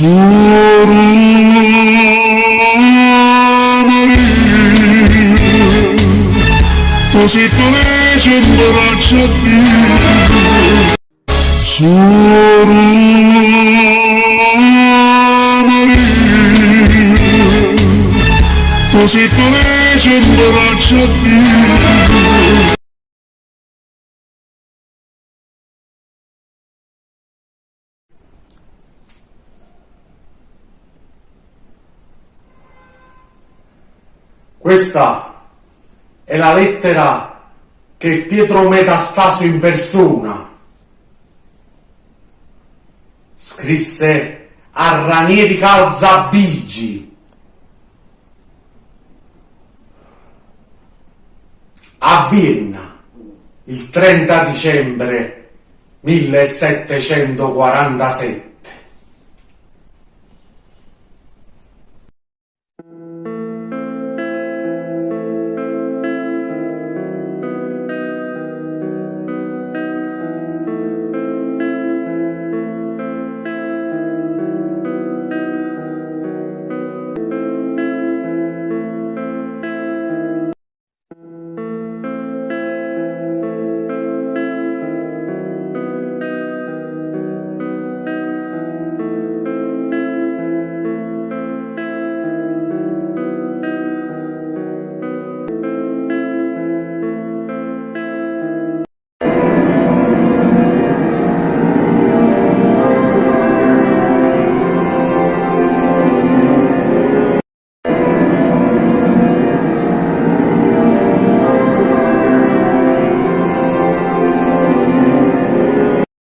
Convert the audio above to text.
Suor Maria, tu sei felice in braccio a Dio. Suor Maria, tu sei felice in braccio a Dio. Questa è la lettera che Pietro Metastasio in persona scrisse a Ranieri Calzabigi a Vienna il 30 dicembre 1747.